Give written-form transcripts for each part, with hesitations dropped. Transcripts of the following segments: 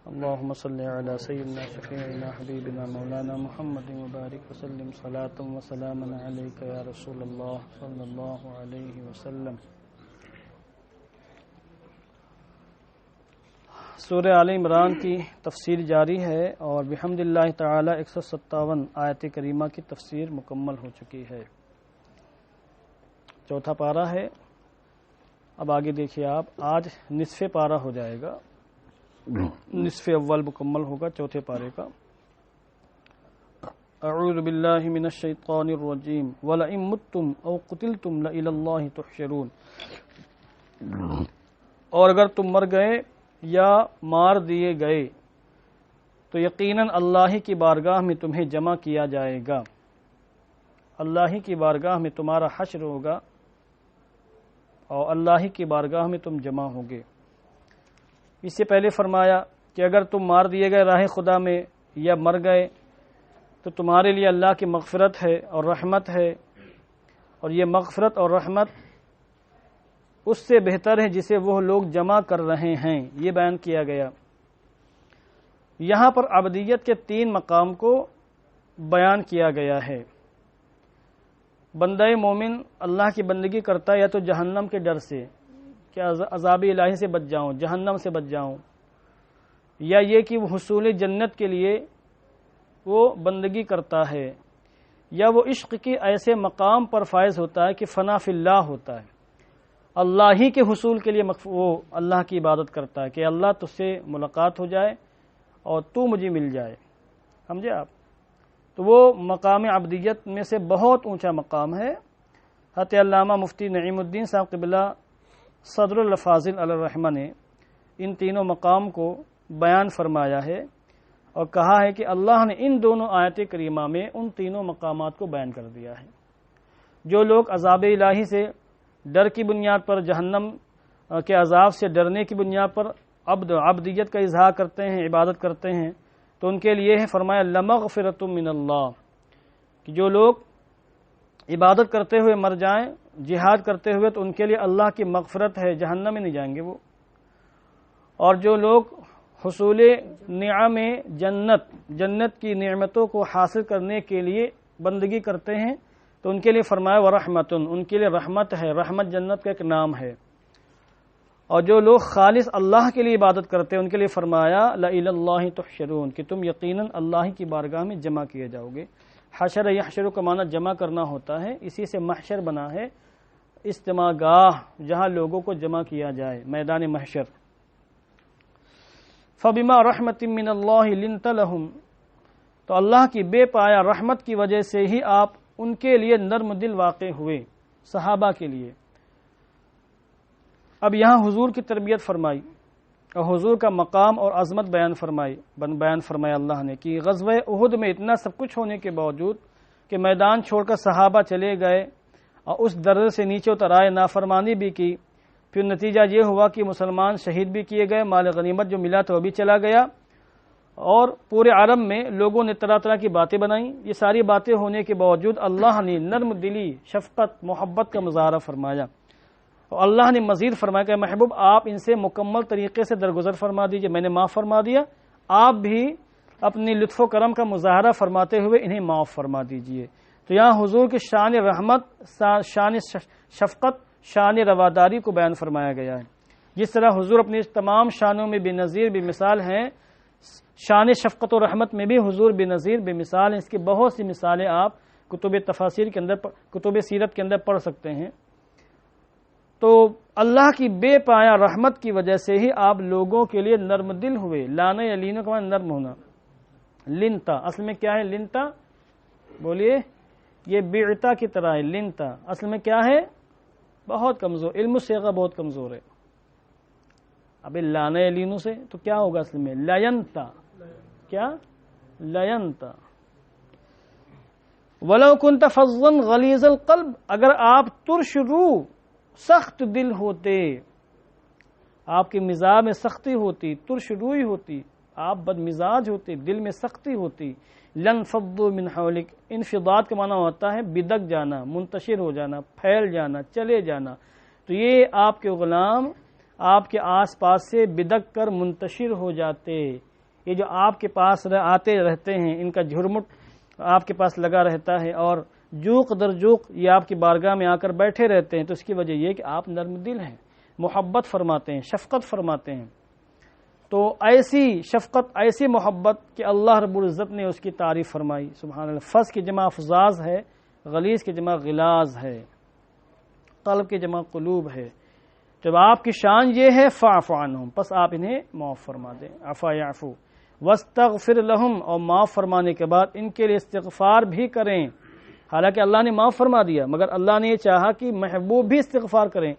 اللهم صل على سيدنا شفيعنا حبيبنا مولانا محمد وبارك وسلم صلاة وسلاما عليك يا رسول الله صلی اللہ علیہ وسلم۔ سورہ آل عمران کی تفسیر جاری ہے اور بحمد اللہ تعالی 157 آیت کریمہ کی تفسیر مکمل ہو چکی ہے۔ چوتھا پارہ ہے۔ اب آگے دیکھیے آپ، آج نصف پارہ ہو جائے گا، نصف اول مکمل ہوگا چوتھے پارے کا۔ اعوذ باللہ من الشیطان الرجیم وَلَئِن مُتُّمْ أَوْ قُتِلْتُمْ لَإِلَى اللَّهِ تُحْشَرُونَ، اور اگر تم مر گئے یا مار دیے گئے تو یقیناً اللہ کی بارگاہ میں تمہیں جمع کیا جائے گا، اللہ کی بارگاہ میں تمہارا حشر ہوگا اور اللہ کی بارگاہ میں تم جمع ہوگے۔ اس سے پہلے فرمایا کہ اگر تم مار دیے گئے راہ خدا میں یا مر گئے تو تمہارے لیے اللہ کی مغفرت ہے اور رحمت ہے، اور یہ مغفرت اور رحمت اس سے بہتر ہے جسے وہ لوگ جمع کر رہے ہیں، یہ بیان کیا گیا۔ یہاں پر عبدیت کے 3 مقام کو بیان کیا گیا ہے۔ بندہ مومن اللہ کی بندگی کرتا ہے یا تو جہنم کے ڈر سے کہ عذاب الہی سے بچ جاؤں، جہنم سے بچ جاؤں، یا یہ کہ وہ حصول جنت کے لیے وہ بندگی کرتا ہے، یا وہ عشق کی ایسے مقام پر فائز ہوتا ہے کہ فنا فی اللہ ہوتا ہے، اللہ ہی کے حصول کے لیے وہ اللہ کی عبادت کرتا ہے کہ اللہ تجھ سے ملاقات ہو جائے اور تو مجھے مل جائے، سمجھے آپ؟ تو وہ مقام عبدیت میں سے بہت اونچا مقام ہے۔ حضرت علامہ مفتی نعیم الدین صاحب قبلہ صدر الفاضل علی الرحمہ نے ان تینوں مقام کو بیان فرمایا ہے اور کہا ہے کہ اللہ نے ان دونوں آیت کریمہ میں ان تینوں مقامات کو بیان کر دیا ہے۔ جو لوگ عذاب الہی سے ڈر کی بنیاد پر، جہنم کے عذاب سے ڈرنے کی بنیاد پر عبدیت کا اظہار کرتے ہیں، عبادت کرتے ہیں، تو ان کے لیے ہے فرمایا لمغفرۃ من اللہ، کہ جو لوگ عبادت کرتے ہوئے مر جائیں، جہاد کرتے ہوئے، تو ان کے لیے اللہ کی مغفرت ہے، جہنم میں نہیں جائیں گے وہ۔ اور جو لوگ حصول نعم جنت کی نعمتوں کو حاصل کرنے کے لیے بندگی کرتے ہیں تو ان کے لیے فرمایا ورحمتن، ان کے لیے رحمت ہے، رحمت جنت کا ایک نام ہے۔ اور جو لوگ خالص اللہ کے لیے عبادت کرتے ہیں ان کے لیے فرمایا لَإِلَى اللَّهِ تُحْشَرُونَ، کہ تم یقیناً اللہ کی بارگاہ میں جمع کیے جاؤ گے۔ حشر یحشر کا معنی جمع کرنا ہوتا ہے، اسی سے محشر بنا ہے، اجتماع گاہ جہاں لوگوں کو جمع کیا جائے، میدان محشر۔ فَبِمَا رَحْمَةٍ مِّنَ اللَّهِ لِنْتَ لَهُمْ، تو اللہ کی بے پایا رحمت کی وجہ سے ہی آپ ان کے لیے نرم دل واقع ہوئے، صحابہ کے لیے۔ اب یہاں حضور کی تربیت فرمائی اور حضور کا مقام اور عظمت بیان فرمایا اللہ نے کہ غزوہ احد میں اتنا سب کچھ ہونے کے باوجود کہ میدان چھوڑ کر صحابہ چلے گئے اور اس درجے سے نیچے اتر آئے، نافرمانی بھی کی، پھر نتیجہ یہ ہوا کہ مسلمان شہید بھی کیے گئے، مال غنیمت جو ملا تھا وہ بھی چلا گیا، اور پورے عرب میں لوگوں نے طرح طرح کی باتیں بنائیں۔ یہ ساری باتیں ہونے کے باوجود اللہ نے نرم دلی، شفقت، محبت کا مظاہرہ فرمایا، اور اللہ نے مزید فرمایا کہ محبوب آپ ان سے مکمل طریقے سے درگزر فرما دیجئے، میں نے معاف فرما دیا، آپ بھی اپنی لطف و کرم کا مظاہرہ فرماتے ہوئے انہیں معاف فرما دیجئے۔ تو یہاں حضور کی شان رحمت، شان شفقت، شان رواداری کو بیان فرمایا گیا ہے۔ جس طرح حضور اپنی تمام شانوں میں بے نظیر بے مثال ہیں، شان شفقت و رحمت میں بھی حضور بے نظیر بے مثال ہیں۔ اس کی بہت سی مثالیں آپ کتب تفاسیر کے اندر، کتب سیرت کے اندر پڑھ سکتے ہیں۔ تو اللہ کی بے پایا رحمت کی وجہ سے ہی آپ لوگوں کے لیے نرم دل ہوئے۔ لانا یا لینوں کا معنی نرم ہونا، لنتا اصل میں کیا ہے؟ لنتا بولیے، یہ بیعتا کی طرح ہے۔ لنتا اصل میں کیا ہے؟ بہت کمزور، علم الصیغہ بہت کمزور ہے۔ اب لانا یا لینوں سے تو کیا ہوگا اصل میں؟ لینتا، کیا؟ لینتا۔ وَلَوْ كُنْتَ فَظًّا غَلِيظَ الْقَلْبِ، اگر آپ ترش روح، سخت دل ہوتے، آپ کے مزاج میں سختی ہوتی، ترش روئی ہوتی، آپ بد مزاج ہوتے، دل میں سختی ہوتی، لَانْفَضُّوا مِنْ حَوْلِكَ، انفضاد کا معنی ہوتا ہے بدک جانا، منتشر ہو جانا، پھیل جانا، چلے جانا۔ تو یہ آپ کے غلام آپ کے آس پاس سے بدک کر منتشر ہو جاتے، یہ جو آپ کے پاس آتے رہتے ہیں، ان کا جھرمٹ آپ کے پاس لگا رہتا ہے اور جوق در جوق یہ آپ کی بارگاہ میں آ کر بیٹھے رہتے ہیں، تو اس کی وجہ یہ کہ آپ نرم دل ہیں، محبت فرماتے ہیں، شفقت فرماتے ہیں. تو ایسی شفقت، ایسی محبت کہ اللہ رب العزت نے اس کی تعریف فرمائی. سبحان اللہ. فض کی جمع فضاز ہے، غلیظ کی جمع غلاظ ہے، قلب کی جمع قلوب ہے. جب آپ کی شان یہ ہے فاعف عنہم، پس آپ انہیں معاف فرما دیں. عفا یعفو واستغفر لہم، اور معاف فرمانے کے بعد ان کے لیے استغفار بھی کریں. حالانکہ اللہ نے معاف فرما دیا، مگر اللہ نے یہ چاہا کہ محبوب بھی استغفار کریں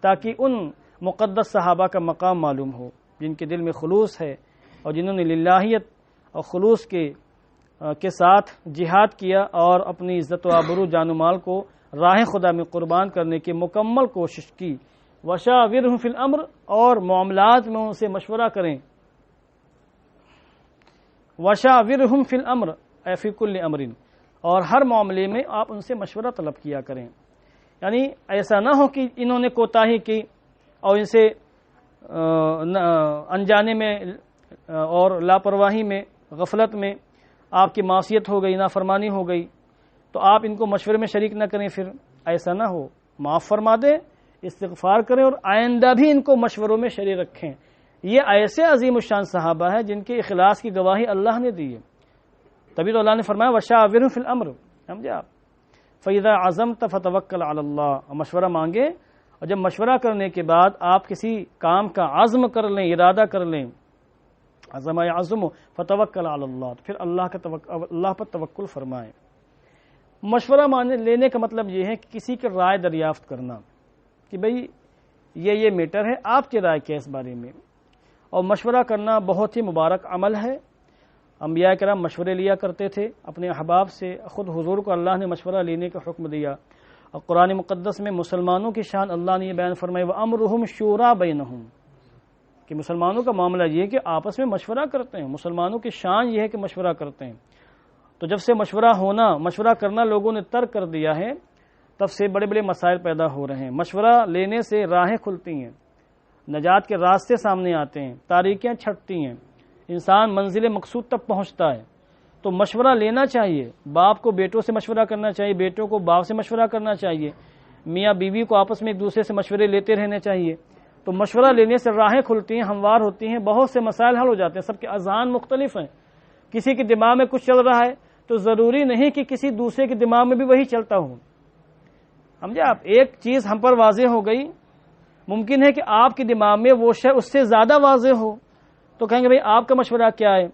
تاکہ ان مقدس صحابہ کا مقام معلوم ہو جن کے دل میں خلوص ہے اور جنہوں نے للہیت اور خلوص کے ساتھ جہاد کیا اور اپنی عزت و آبرو جان و مال کو راہ خدا میں قربان کرنے کی مکمل کوشش کی. وشاورہم فی الامر، اور معاملات میں ان سے مشورہ کریں. وشاورہم فی الامر اے فی کل امر، اور ہر معاملے میں آپ ان سے مشورہ طلب کیا کریں. یعنی ایسا نہ ہو کہ انہوں نے کوتاہی کی اور ان سے انجانے میں اور لاپرواہی میں، غفلت میں آپ کی معصیت ہو گئی، نافرمانی ہو گئی، تو آپ ان کو مشورے میں شریک نہ کریں. پھر ایسا نہ ہو، معاف فرما دیں، استغفار کریں اور آئندہ بھی ان کو مشوروں میں شریک رکھیں. یہ ایسے عظیم الشان صحابہ ہیں جن کے اخلاص کی گواہی اللہ نے دی ہے. تبھی تو اللہ نے فرمایا وشاورہم فی الامر. سمجھے آپ؟ فَإِذَا عَزَمْتَ فَتَوَكَّلْ عَلَى اللَّهِ، اور مشورہ مانگے، اور جب مشورہ کرنے کے بعد آپ کسی کام کا عزم کر لیں، ارادہ کر لیں، عزم یعزم فتوکل علی اللہ، تو پھر اللہ پر توکل فرمائیں. مشورہ لینے کا مطلب یہ ہے کہ کسی کی رائے دریافت کرنا کہ بھئی یہ میٹر ہے، آپ کی رائے کیا اس بارے میں. اور مشورہ کرنا بہت ہی مبارک عمل ہے. انبیاء کرام مشورے لیا کرتے تھے اپنے احباب سے. خود حضور کو اللہ نے مشورہ لینے کا حکم دیا. اور قرآن مقدس میں مسلمانوں کی شان اللہ نے یہ بیان فرمائی وَأَمْرُهُمْ شُورَىٰ بَيْنَهُمْ، کہ مسلمانوں کا معاملہ یہ کہ آپس میں مشورہ کرتے ہیں. مسلمانوں کی شان یہ ہے کہ مشورہ کرتے ہیں. تو جب سے مشورہ کرنا لوگوں نے ترک کر دیا ہے، تب سے بڑے بڑے مسائل پیدا ہو رہے ہیں. مشورہ لینے سے راہیں کھلتی ہیں، نجات کے راستے سامنے آتے ہیں، تاریکیاں چھٹتی ہیں، انسان منزل مقصود تک پہنچتا ہے. تو مشورہ لینا چاہیے. باپ کو بیٹوں سے مشورہ کرنا چاہیے، بیٹوں کو باپ سے مشورہ کرنا چاہیے، میاں بیوی کو آپس میں ایک دوسرے سے مشورے لیتے رہنے چاہیے. تو مشورہ لینے سے راہیں کھلتی ہیں، ہموار ہوتی ہیں، بہت سے مسائل حل ہو جاتے ہیں. سب کے اذہان مختلف ہیں. کسی کے دماغ میں کچھ چل رہا ہے تو ضروری نہیں کہ کسی دوسرے کے دماغ میں بھی وہی چلتا ہو. سمجھے آپ؟ ایک چیز ہم پر واضح ہو گئی، ممکن ہے کہ آپ کے دماغ میں وہ شے اس سے زیادہ واضح ہو، تو کہیں گے بھئی آپ کا مشورہ کیا ہے.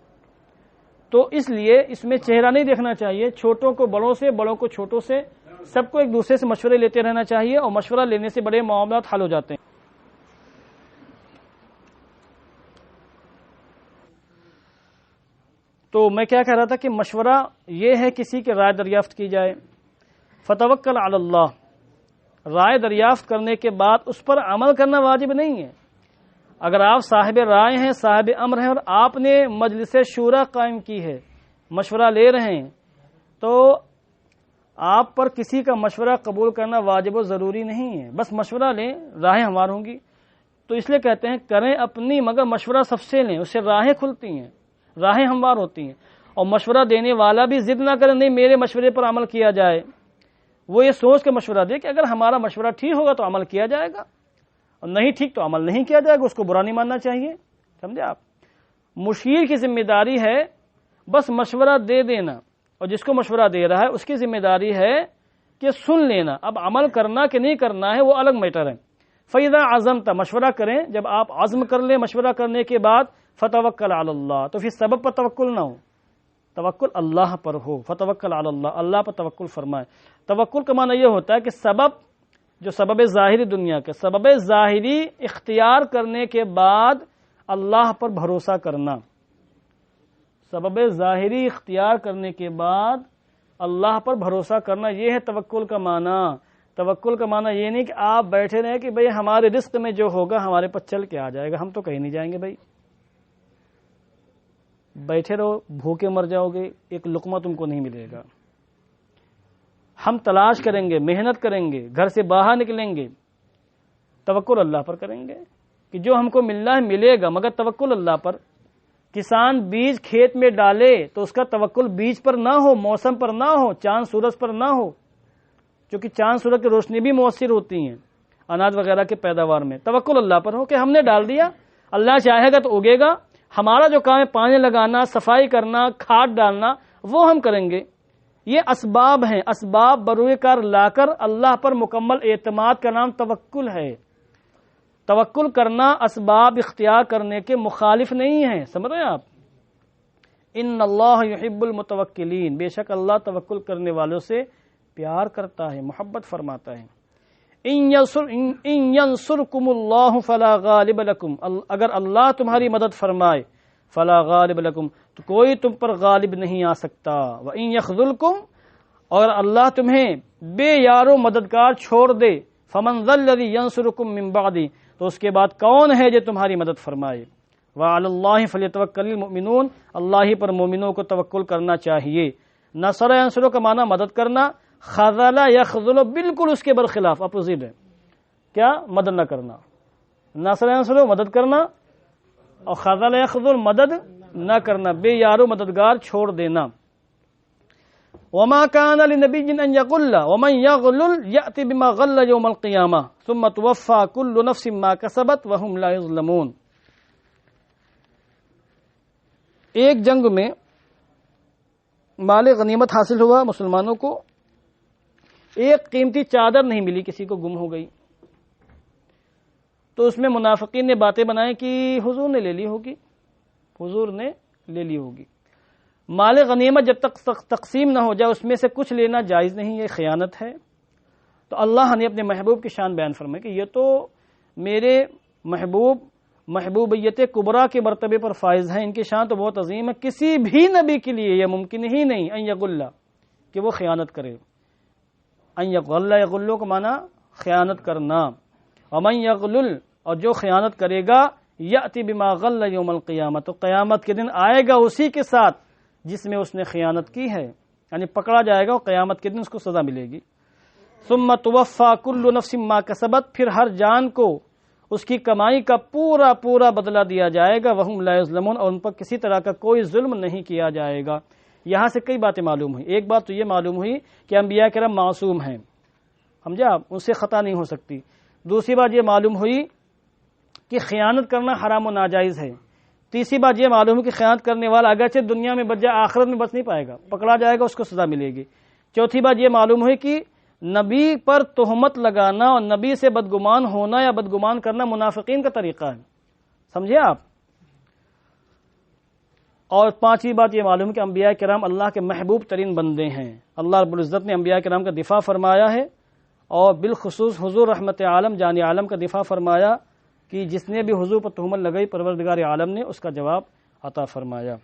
تو اس لیے اس میں چہرہ نہیں دیکھنا چاہیے. چھوٹوں کو بڑوں سے، بڑوں کو چھوٹوں سے، سب کو ایک دوسرے سے مشورے لیتے رہنا چاہیے، اور مشورہ لینے سے بڑے معاملات حل ہو جاتے ہیں. تو میں کیا کہہ رہا تھا کہ مشورہ یہ ہے کسی کی رائے دریافت کی جائے. فتوکل علی اللہ، رائے دریافت کرنے کے بعد اس پر عمل کرنا واجب نہیں ہے. اگر آپ صاحب رائے ہیں، صاحب امر ہیں، اور آپ نے مجلس شورا قائم کی ہے، مشورہ لے رہے ہیں، تو آپ پر کسی کا مشورہ قبول کرنا واجب و ضروری نہیں ہے. بس مشورہ لیں، راہیں ہموار ہوں گی. تو اس لیے کہتے ہیں کریں اپنی، مگر مشورہ سب سے لیں، اس سے راہیں کھلتی ہیں، راہیں ہموار ہوتی ہیں. اور مشورہ دینے والا بھی ضد نہ کرے نہیں میرے مشورے پر عمل کیا جائے. وہ یہ سوچ کے مشورہ دے کہ اگر ہمارا مشورہ ٹھیک ہوگا تو عمل کیا جائے گا، اور نہیں ٹھیک تو عمل نہیں کیا جائے گا. اس کو برا نہیں ماننا چاہیے. سمجھے آپ؟ مشیر کی ذمہ داری ہے بس مشورہ دے دینا، اور جس کو مشورہ دے رہا ہے اس کی ذمہ داری ہے کہ سن لینا. اب عمل کرنا کہ نہیں کرنا ہے وہ الگ میٹر ہے. فَإِذَا عَزَمْتَ، مشورہ کریں. جب آپ عزم کر لیں مشورہ کرنے کے بعد، فَتَوَكَّلْ عَلَى اللَّهِ، تو پھر سبب پر توکل نہ ہو، توکل اللہ پر ہو. فتوکل علی اللہ، اللہ پر توکل فرمائے. توکل کا معنی یہ ہوتا ہے کہ سبب، جو سبب ظاہری دنیا کے سبب ظاہری اختیار کرنے کے بعد اللہ پر بھروسہ کرنا. سبب ظاہری اختیار کرنے کے بعد اللہ پر بھروسہ کرنا، یہ ہے توکل کا معنی. توکل کا معنی یہ نہیں کہ آپ بیٹھے رہیں کہ بھئی ہمارے رزق میں جو ہوگا ہمارے پاس چل کے آ جائے گا، ہم تو کہیں نہیں جائیں گے. بھائی بیٹھے رہو، بھوکے مر جاؤ گے، ایک لقمہ تم کو نہیں ملے گا. ہم تلاش کریں گے، محنت کریں گے، گھر سے باہر نکلیں گے، توکل اللہ پر کریں گے کہ جو ہم کو ملنا ہے ملے گا، مگر توکل اللہ پر. کسان بیج کھیت میں ڈالے تو اس کا توکل بیج پر نہ ہو، موسم پر نہ ہو، چاند سورج پر نہ ہو، کیونکہ چاند سورج کی روشنی بھی مؤثر ہوتی ہیں اناج وغیرہ کے پیداوار میں۔ توکل اللہ پر ہو کہ ہم نے ڈال دیا، اللہ چاہے گا تو اگے گا، ہمارا جو کام ہے پانی لگانا، صفائی کرنا، کھاد ڈالنا، وہ ہم کریں گے۔ یہ اسباب ہیں، اسباب بروئے کار لا کر اللہ پر مکمل اعتماد کا نام توکل ہے۔ توکل کرنا اسباب اختیار کرنے کے مخالف نہیں ہے، سمجھ رہے ہیں آپ؟ ان اللہ یحب المتوکلین، بے شک اللہ توکل کرنے والوں سے پیار کرتا ہے، محبت فرماتا ہے۔ ان ینصرکم اللہ فلا غالب لکم، اگر اللہ تمہاری مدد فرمائے، فلا غالب لکم، تو کوئی تم پر غالب نہیں آ سکتا۔ وَإِن يَخْذُلْكُمْ، اور اللہ تمہیں بے یار و مددگار چھوڑ دے، فَمَنْ ذَا الَّذِي يَنصُرُكُم مِّن بَعْدِهِ، تو اس کے بعد کون ہے جو تمہاری مدد فرمائے؟ وَعَلَى اللَّهِ فَلْيَتَوَكَّلِ الْمُؤْمِنُونَ، اللہ ہی پر مومنوں کو توکل کرنا چاہیے۔ نصر ینصر کا معنی مدد کرنا، خذل یخذل بالکل اس کے برخلاف، اپوزٹ ہے، کیا؟ مدد نہ کرنا۔ نصر ینصر مدد کرنا، اور خذل یخذل مدد نہ کرنا، بے یارو مددگار چھوڑ دینا۔ وما كان لنبي ان يغل ومن يغلل يأتي بما غل يوم القيامة ثم توفى كل نفس ما كسبت وهم لا يظلمون۔ ایک جنگ میں مال غنیمت حاصل ہوا مسلمانوں کو، ایک قیمتی چادر نہیں ملی، کسی کو گم ہو گئی، تو اس میں منافقین نے باتیں بنائیں کہ حضور نے لے لی ہوگی، حضور نے لے لی ہوگی۔ مال غنیمت جب تک تقسیم نہ ہو جائے اس میں سے کچھ لینا جائز نہیں، یہ خیانت ہے۔ تو اللہ نے اپنے محبوب کی شان بیان فرمائی کہ یہ تو میرے محبوب محبوبیت کبریٰ کے مرتبے پر فائز ہیں، ان کی شان تو بہت عظیم ہے، کسی بھی نبی کے لیے یہ ممکن ہی نہیں ان یغل، کہ وہ خیانت کرے۔ ان یغل، یغلو کا معنی خیانت کرنا، ومن یغلل، اور جو خیانت کرے گا، یأتی بما غل یوم القیامت، تو قیامت کے دن آئے گا اسی کے ساتھ جس میں اس نے خیانت کی ہے، یعنی پکڑا جائے گا اور قیامت کے دن اس کو سزا ملے گی۔ ثم توفی کل نفس ما کسبت، پھر ہر جان کو اس کی کمائی کا پورا پورا بدلہ دیا جائے گا، وہم لا یظلمون، اور ان پر کسی طرح کا کوئی ظلم نہیں کیا جائے گا۔ یہاں سے کئی باتیں معلوم ہوئی۔ ایک بات تو یہ معلوم ہوئی کہ انبیاء کرام معصوم ہیں، سمجھا آپ، ان سے خطا نہیں ہو سکتی۔ دوسری بات یہ معلوم ہوئی کہ خیانت کرنا حرام و ناجائز ہے۔ تیسری بات یہ معلوم ہے کہ خیانت کرنے والا اگرچہ دنیا میں بچ جائے، آخرت میں بچ نہیں پائے گا، پکڑا جائے گا، اس کو سزا ملے گی۔ چوتھی بات یہ معلوم ہوئی کہ نبی پر تہمت لگانا اور نبی سے بدگمان ہونا یا بدگمان کرنا منافقین کا طریقہ ہے، سمجھے آپ۔ اور پانچویں بات یہ معلوم ہے کہ انبیاء کرام اللہ کے محبوب ترین بندے ہیں، اللہ رب العزت نے انبیاء کرام کا دفاع فرمایا ہے، اور بالخصوص حضور رحمت عالم جان عالم کا دفاع فرمایا کہ جس نے بھی حضور پر تہمت لگائی پروردگار عالم نے اس کا جواب عطا فرمایا۔